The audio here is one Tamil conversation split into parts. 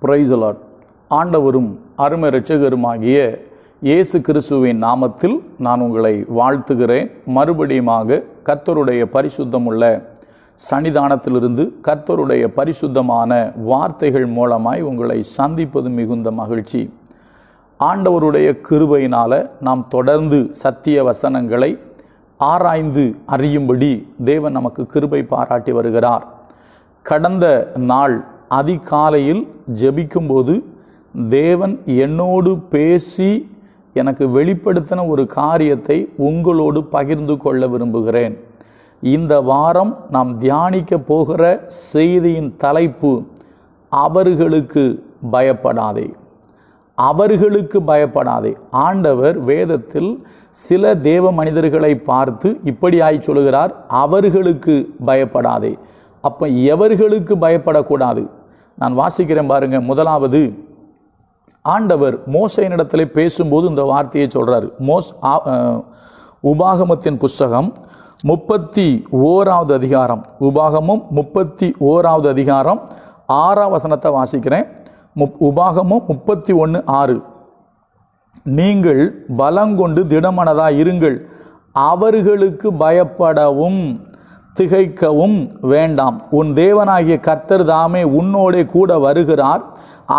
Praise the Lord. ஆண்டவரும் அருமை இரட்சகருமாகிய இயேசு கிறிஸ்துவின் நாமத்தில் நான் உங்களை வாழ்த்துகிறேன். மறுபடியுமாக கர்த்தருடைய பரிசுத்தமுள்ள சன்னிதானத்திலிருந்து கர்த்தருடைய பரிசுத்தமான வார்த்தைகள் மூலமாய் உங்களை சந்திப்பது மிகுந்த மகிழ்ச்சி. ஆண்டவருடைய கிருபையினால் நாம் தொடர்ந்து சத்திய வசனங்களை ஆராய்ந்து அறியும்படி தேவன் நமக்கு கிருபை பாராட்டி வருகிறார். கடந்த நாள் அதிகாலையில் ஜெபிக்கும்போது தேவன் என்னோடு பேசி எனக்கு வெளிப்படுத்தின ஒரு காரியத்தை உங்களோடு பகிர்ந்து கொள்ள விரும்புகிறேன். இந்த வாரம் நாம் தியானிக்க போகிற செய்தியின் தலைப்பு அவர்களுக்கு பயப்படாதே. அவர்களுக்கு பயப்படாதே. ஆண்டவர் வேதத்தில் சில தேவ மனிதர்களை பார்த்து இப்படியாய் சொல்கிறார், அவர்களுக்கு பயப்படாதே. அப்போ எவர்களுக்கு பயப்படக்கூடாது? நான் வாசிக்கிறேன் பாருங்க. முதலாவது, ஆண்டவர் மோசேயினிடத்தில் பேசும்போது இந்த வார்த்தையை சொல்றாரு. உபாகமத்தின் புஸ்தகம் 31வது அதிகாரம், உபாகமும் 31வது அதிகாரம் 6ஆம் வசனத்தை வாசிக்கிறேன். உபாகமும் 31:6, நீங்கள் பலங்கொண்டு திடமனதாய் இருங்கள், அவர்களுக்கு பயப்படவும் திகைக்கவும் வேண்டாம். உன் தேவனாகிய கர்த்தர் தாமே உன்னோடே கூட வருகிறார்,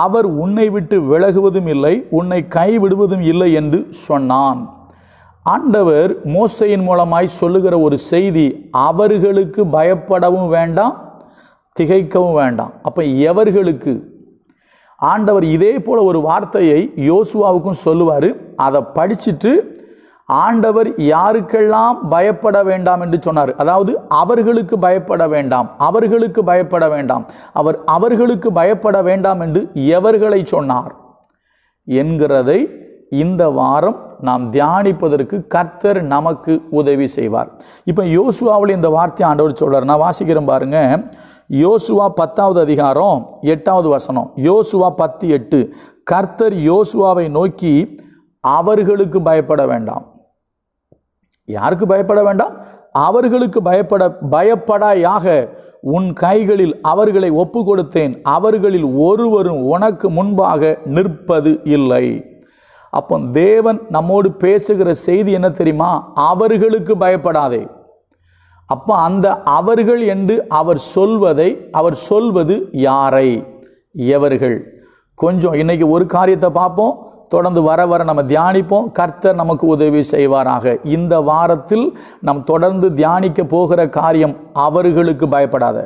அவர் உன்னை விட்டு விலகுவதும் இல்லை, உன்னை கைவிடுவதும் இல்லை என்று சொன்னான். ஆண்டவர் மோசேயின் மூலமாய் சொல்லுகிற ஒரு செய்தி, அவர்களுக்கு பயப்படவும் வேண்டாம், திகைக்கவும் வேண்டாம். அப்போ எவர்களுக்கு? ஆண்டவர் இதே போல ஒரு வார்த்தையை யோசுவாவுக்கும் சொல்லுவார். அதை படிச்சுட்டு ஆண்டவர் யாருக்கெல்லாம் பயப்பட வேண்டாம் என்று சொன்னார். அதாவது அவர்களுக்கு பயப்பட வேண்டாம், அவர்களுக்கு பயப்பட வேண்டாம். அவர் அவர்களுக்கு பயப்பட வேண்டாம் என்று எவர்களை சொன்னார் என்கிறதை இந்த வாரம் நாம் தியானிப்பதற்கு கர்த்தர் நமக்கு உதவி செய்வார். இப்போ யோசுவாவில் இந்த வார்த்தை ஆண்டவர் சொல்றார். நான் வாசிக்கிறேன் பாருங்க. யோசுவா 10வது அதிகாரம் 8வது வசனம். யோசுவா 10:8, கர்த்தர் யோசுவாவை நோக்கி, அவர்களுக்கு பயப்பட வேண்டாம். யாருக்கு பயப்பட வேண்டாம்? அவர்களுக்கு பயப்படாயாக உன் கைகளில் அவர்களை ஒப்பு கொடுத்தேன், அவர்களில் ஒருவரும் உனக்கு முன்பாக நிற்பது இல்லை. அப்போ தேவன் நம்மோடு பேசுகிற செய்தி என்ன தெரியுமா? அவர்களுக்கு பயப்படாதே. அப்போ அந்த அவர்கள் என்று அவர் சொல்வது யாரை? எவர்கள்? கொஞ்சம் இன்னைக்கு ஒரு காரியத்தை பார்ப்போம், தொடர்ந்து வர நம்ம தியானிப்போம். கர்த்தர் நமக்கு உதவி செய்வாராக. இந்த வாரத்தில் நாம் தொடர்ந்து தியானிக்க போகிற காரியம், அவர்களுக்கு பயப்படாத.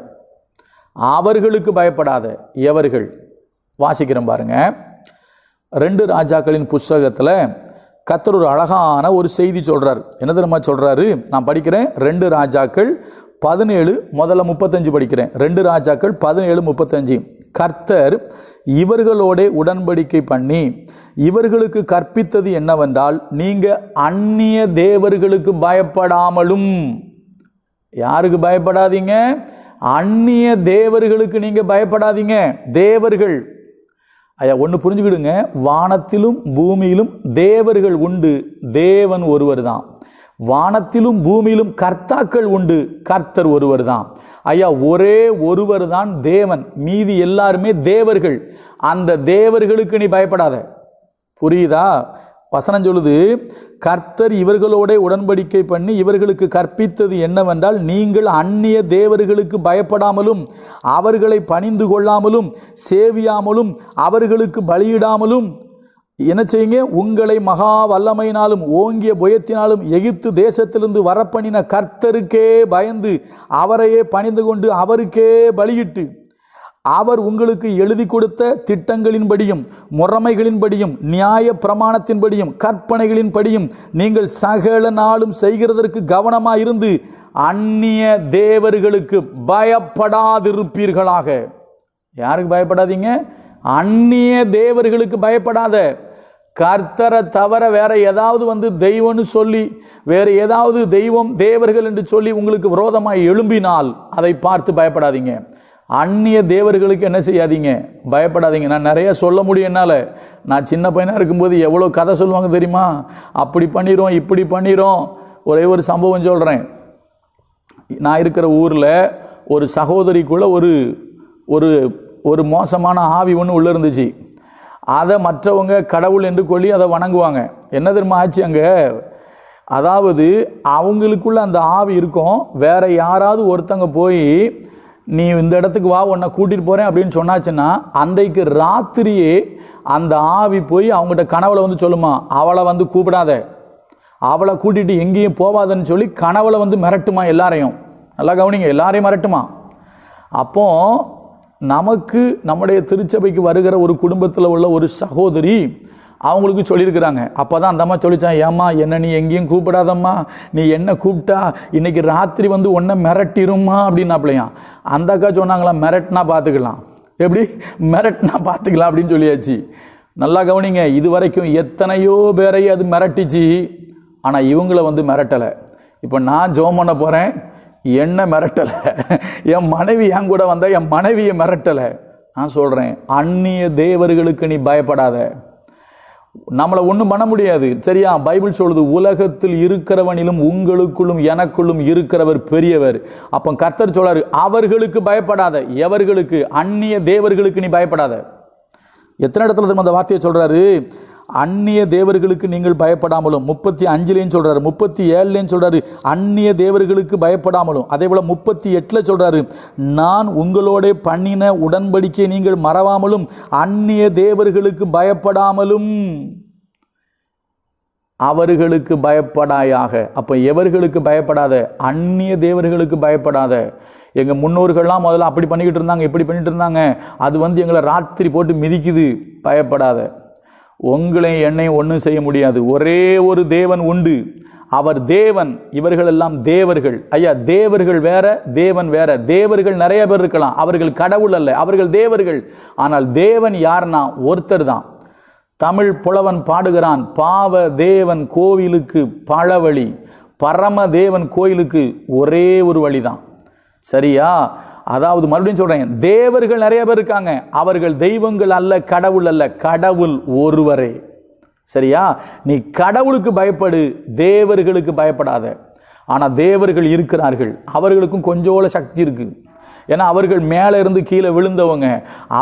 அவர்களுக்கு பயப்படாத. எவர்கள்? வாசிக்கிறோம் பாருங்க. 2 ராஜாக்களின் புஸ்தகத்தில் கர்த்தர் ஒரு அழகான ஒரு செய்தி சொல்றார். என்ன தெரியுமா சொல்றாரு? நான் படிக்கிறேன். 2 ராஜாக்கள் 17 முதல்ல 35 படிக்கிறேன். 2 ராஜாக்கள் 17:35. கர்த்தர் இவர்களோட உடன்படிக்கை பண்ணி இவர்களுக்கு கற்பித்தது என்னவென்றால், நீங்க அந்நிய தேவர்களுக்கு பயப்படாமலும். யாருக்கு பயப்படாதீங்க? அந்நிய தேவர்களுக்கு நீங்க பயப்படாதீங்க. தேவர்கள், ஐயா ஒன்று புரிஞ்சுக்கிடுங்க, வானத்திலும் பூமியிலும் தேவர்கள் உண்டு, தேவன் ஒருவர் தான். வானத்திலும் பூமியிலும் கர்த்தாக்கள் உண்டு, கர்த்தர் ஒருவர் தான். ஐயா ஒரே ஒருவர் தான் தேவன், மீதி எல்லாருமே தேவர்கள். அந்த தேவர்களுக்கு நீ பயப்படாத. புரியுதா? வசனம் சொல்லுது, கர்த்தர் இவர்களோட உடன்படிக்கை பண்ணி இவர்களுக்கு கற்பித்தது என்னவென்றால், நீங்கள் அந்நிய தேவர்களுக்கு பயப்படாமலும் அவர்களை பணிந்து கொள்ளாமலும் சேவியாமலும் அவர்களுக்கு பலியிடாமலும் என்ன செய்யுங்க? உங்களை மகா வல்லமையினாலும் ஓங்கிய புயத்தினாலும் எகிப்து தேசத்திலிருந்து வரப்பண்ணின கர்த்தருக்கே பயந்து அவரையே பணிந்து கொண்டு அவருக்கே பலியிட்டு, அவர் உங்களுக்கு எழுதி கொடுத்த திட்டங்களின்படியும் முறைமைகளின்படியும் நியாய பிரமாணத்தின்படியும் கற்பனைகளின்படியும் நீங்கள் சகல நாளும் செய்கிறதற்கு கவனமாயிருந்து அந்நிய தேவர்களுக்கு பயப்படாதிருப்பீர்களாக. யாருக்கு பயப்படாதீங்க? அந்நிய தேவர்களுக்கு பயப்படாத. கர்த்தரை தவிர வேற ஏதாவது தெய்வம்னு சொல்லி, வேற ஏதாவது தெய்வம் தேவர்கள் என்று சொல்லி உங்களுக்கு விரோதமாக எழும்பினால் அதை பார்த்து பயப்படாதீங்க. அந்நிய தேவர்களுக்கு என்ன செய்யாதீங்க? பயப்படாதீங்க. நான் நிறைய சொல்ல முடியும் என்னால். நான் சின்ன பையனாக இருக்கும்போது எவ்வளோ கதை சொல்லுவாங்க தெரியுமா? அப்படி பண்ணிடும் இப்படி பண்ணிடும். ஒரே ஒரு சம்பவம் சொல்கிறேன். நான் இருக்கிற ஊரில் ஒரு சகோதரிக்குள்ள ஒரு ஒரு மோசமான ஆவி ஒன்று உள்ளே இருந்துச்சு. அதை மற்றவங்க கடவுள் என்று சொல்லி அதை வணங்குவாங்க. என்ன தெரியுமா ஆச்சு அங்கே? அதாவது அவங்களுக்குள்ள அந்த ஆவி இருக்கும். வேற யாராவது ஒருத்தங்க போய் நீ இந்த இடத்துக்கு வா, உன்னை கூட்டிகிட்டு போகிறேன் அப்படின்னு சொன்னாச்சுன்னா அன்றைக்கு ராத்திரியே அந்த ஆவி போய் அவங்ககிட்ட கனவுல வந்து சொல்லுமா, அவளை வந்து கூப்பிடாத, அவளை கூட்டிகிட்டு எங்கேயும் போவாதன்னு சொல்லி கனவுல வந்து மிரட்டுமா எல்லாரையும். நல்லா கவனிங்க, எல்லாரையும் மிரட்டுமா. அப்போ நமக்கு நம்முடைய திருச்சபைக்கு வருகிற ஒரு குடும்பத்தில் உள்ள ஒரு சகோதரி அவங்களுக்கு சொல்லியிருக்கிறாங்க. அப்போ தான் அந்த அம்மா சொல்லிச்சான், ஏம்மா என்ன நீ எங்கேயும் கூப்பிடாதம்மா, நீ என்ன கூப்பிட்டா இன்னைக்கு ராத்திரி வந்து ஒன்றை மிரட்டிருமா அப்படின்னாப்லையாம். அந்த அக்கா சொன்னாங்களாம், மிரட்டினா பார்த்துக்கலாம். எப்படி மிரட்டினா பார்த்துக்கலாம் அப்படின்னு சொல்லியாச்சு. நல்லா கவனிங்க, இது வரைக்கும் எத்தனையோ பேரை அது மிரட்டிச்சு, ஆனால் இவங்கள வந்து மிரட்டலை. இப்போ நான் ஜெபம் பண்ண போகிறேன், என்ன மிரட்டலை. என் மனைவி என் கூட வந்தால் என் மனைவியை மிரட்டலை. நான் சொல்கிறேன், அந்நிய தேவர்களுக்கு நீ பயப்படாத, நம்மளை ஒன்றும் பண்ண முடியாது. சரியா? பைபிள் சொல்லுது, உலகத்தில் இருக்கிறவனிலும் உங்களுக்குள்ளும் எனக்குள்ளும் இருக்கிறவர் பெரியவர். அப்போ கர்த்தர் சொல்றாரு, அவர்களுக்கு பயப்படாத. எவர்களுக்கு? அந்நிய தேவர்களுக்கு நீ பயப்படாத. எத்தனை இடத்துல அந்த வார்த்தையை சொல்றாரு? அந்நிய தேவர்களுக்கு நீங்கள் பயப்படாமலும். 35 சொல்றாரு, 37 சொல்றாரு, அந்நிய தேவர்களுக்கு பயப்படாமலும். அதே போல 38 சொல்றாரு, நான் உங்களோட பண்ணின உடன்படிக்கை நீங்கள் மறவாமலும் அந்நிய தேவர்களுக்கு பயப்படாமலும் அவர்களுக்கு பயப்படாயாக. அப்போ எவர்களுக்கு பயப்படாத? அந்நிய தேவர்களுக்கு பயப்படாத. எங்கள் முன்னோர்கள்லாம் முதல்ல அப்படி பண்ணிக்கிட்டு இருந்தாங்க, இப்படி பண்ணிட்டு இருந்தாங்க, அது வந்து எங்களை ராத்திரி போட்டு மிதிக்குது. பயப்படாத. உங்களையும் என்னையும் ஒன்றும் செய்ய முடியாது. ஒரே ஒரு தேவன் உண்டு, அவர் தேவன். இவர்கள் எல்லாம் தேவர்கள். ஐயா, தேவர்கள் வேற, தேவன் வேற. தேவர்கள் நிறைய பேர் இருக்கலாம், அவர்கள் கடவுள் அல்ல, அவர்கள் தேவர்கள். ஆனால் தேவன் யார்னா ஒருத்தர் தான். தமிழ் புலவன் பாடுகிறான், பாவ தேவன் கோவிலுக்கு பல வழி, பரம தேவன் கோயிலுக்கு ஒரே ஒரு வழிதான். சரியா? அதாவது மறுபடியும் சொல்றேன், தேவர்கள் நிறைய பேர் இருக்காங்க, அவர்கள் தெய்வங்கள் அல்ல, கடவுள் அல்ல, கடவுள் ஒருவரே. சரியா? நீ கடவுளுக்கு பயப்படு, தேவர்களுக்கு பயப்படாத. ஆனால் தேவர்கள் இருக்கிறார்கள், அவர்களுக்கும் கொஞ்சோல சக்தி இருக்கு. ஏன்னா அவர்கள் மேலே இருந்து கீழே விழுந்தவங்க.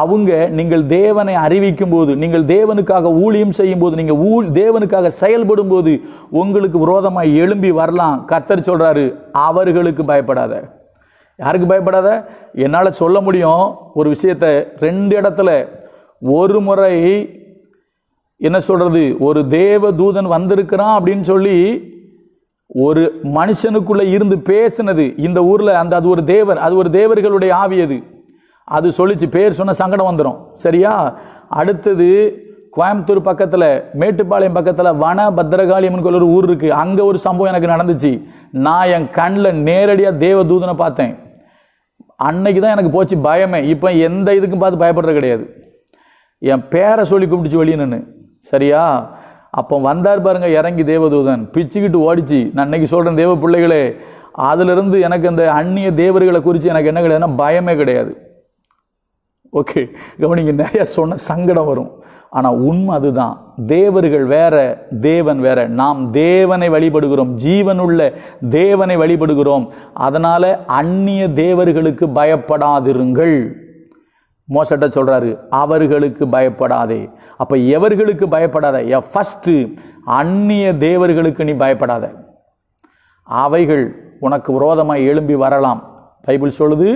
அவங்க நீங்கள் தேவனை அறிவிக்கும் போது, நீங்கள் தேவனுக்காக ஊழியம் செய்யும் போது, நீங்கள் தேவனுக்காக செயல்படும் போது உங்களுக்கு விரோதமாக எழும்பி வரலாம். கர்த்தர் சொல்றாரு, அவர்களுக்கு பயப்படாத. யாருக்கு பயப்படாத? என்னால் சொல்ல முடியும் ஒரு விஷயத்தை 2 இடத்துல. ஒரு முறை என்ன சொல்றது, ஒரு தேவ தூதன் வந்திருக்கிறான் அப்படின்னு சொல்லி ஒரு மனுஷனுக்குள்ள இருந்து பேசினது இந்த ஊர்ல. அது ஒரு தேவர், அது ஒரு தேவர்களுடைய ஆவி. அது சொல்லிச்சு, பேர் சொன்ன சங்கடம் வந்துடும். சரியா? அடுத்தது கோயம்புத்தூர் பக்கத்தில், மேட்டுப்பாளையம் பக்கத்தில் வன பத்திரகாளியம்மன் ஒரு ஊர் இருக்கு. அங்கே ஒரு சம்பவம் எனக்கு நடந்துச்சு. நான் என் கண்ணில் நேரடியாக தேவ தூதனை பார்த்தேன். அன்னைக்கு தான் எனக்கு போச்சு பயமே. இப்போ எந்த இதுக்கும் பார்த்து பயப்படுறது கிடையாது. என் பேரை சொல்லி கும்பிட்டுச்சு வெளியே நின்று. சரியா? அப்போ வந்தார் பாருங்க இறங்கி தேவதூதன், பிச்சுக்கிட்டு ஓடிச்சு. நான் இன்னைக்கு சொல்கிறேன் தேவ பிள்ளைகளே, அதிலிருந்து எனக்கு அந்த அந்நிய தேவர்களை குறித்து எனக்கு என்ன கிடையாதுன்னா பயமே கிடையாது. ஓகே, கவனிங்க, நிறைய சொன்ன சங்கடம் வரும். ஆனால் உண்மை அதுதான். தேவர்கள் வேற, தேவன் வேற. நாம் தேவனை வழிபடுகிறோம், ஜீவனுள்ள தேவனை வழிபடுகிறோம். அதனால அந்நிய தேவர்களுக்கு பயப்படாதிருங்கள். மோசட்ட சொல்றாரு, அவர்களுக்கு பயப்படாதே. அப்ப எவர்களுக்கு பயப்படாத? ஃபர்ஸ்ட் அந்நிய தேவர்களுக்கு நீ பயப்படாத. அவைகள் உனக்கு விரோதமாய் எழும்பி வரலாம். பைபிள் சொல்லுது,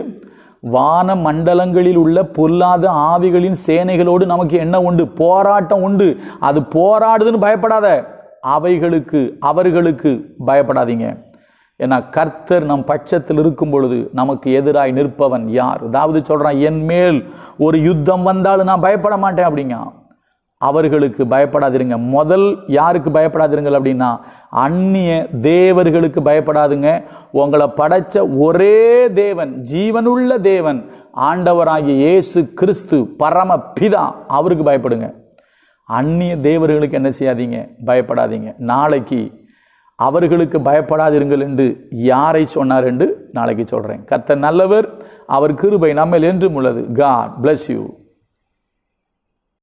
வான மண்டலங்களில் உள்ள பொல்லாத ஆவிகளின் சேனைகளோடு நமக்கு என்ன உண்டு? போராட்டம் உண்டு. அது போராடுதுன்னு பயப்படாத. அவைகளுக்கு, அவர்களுக்கு பயப்படாதீங்க. ஏன்னா கர்த்தர் நம் பட்சத்தில் இருக்கும் பொழுது நமக்கு எதிராய் நிற்பவன் யார்? அதாவது சொல்றான், என் மேல் ஒரு யுத்தம் வந்தாலும் நான் பயப்பட மாட்டேன் அப்படிங்க. அவர்களுக்கு பயப்படாதிருங்க. முதல் யாருக்கு பயப்படாதிருங்கள் அப்படின்னா, அந்நிய தேவர்களுக்கு பயப்படாதுங்க. உங்களை படைச்ச ஒரே தேவன், ஜீவனுள்ள தேவன், ஆண்டவராகிய இயேசு கிறிஸ்து பரம பிதா, அவருக்கு பயப்படுங்க. அந்நிய தேவர்களுக்கு என்ன செய்யாதீங்க? பயப்படாதீங்க. நாளைக்கு அவர்களுக்கு பயப்படாதிருங்கள் என்று யாரை சொன்னார் என்று நாளைக்கு சொல்றேன். கர்த்தர் நல்லவர், அவர் கிருபை நம்மேல் என்றும் உள்ளது. God bless you.